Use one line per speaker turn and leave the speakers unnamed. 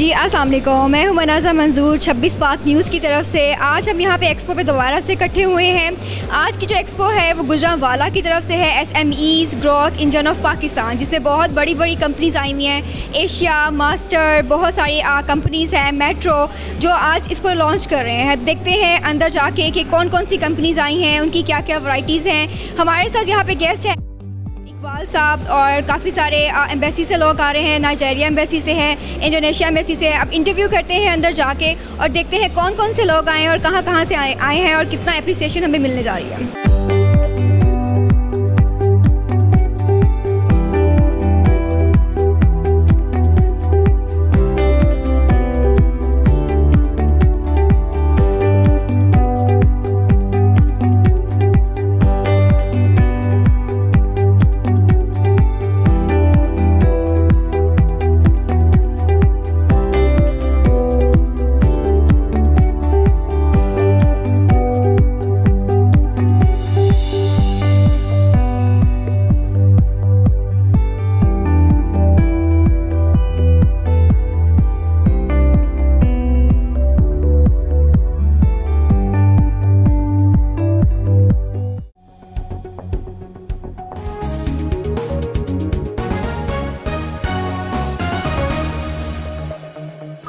जी अस्सलाम वालेकुम, मैं हूं मनाज़ा मंजूर 26 पाक न्यूज़ की तरफ से। आज हम यहां पे एक्सपो पे दोबारा से इकट्ठे हुए हैं। आज की जो एक्सपो है वो गुजरांवाला की तरफ से है, SMEs growth engine of Pakistan, जिसमें बहुत बड़ी बड़ी कंपनीज आई हुई हैं। एशिया मास्टर, बहुत सारी कंपनीज़ हैं, मेट्रो, जो आज इसको लॉन्च कर रहे हैं। देखते हैं अंदर जाके कि कौन कौन सी कंपनीज़ आई हैं, उनकी क्या क्या वैराइटीज़ हैं। हमारे साथ यहाँ पे गेस्ट हैं इकबाल साहब, और काफ़ी सारे एम्बेसी से लोग आ रहे हैं। नाइजीरिया एम्बेसी से हैं, इंडोनेशिया एम्बेसी से। अब इंटरव्यू करते हैं अंदर जाके और देखते हैं कौन कौन से लोग आए हैं और कहाँ कहाँ से आए हैं और कितना अप्रिसिएशन हमें मिलने जा रही है।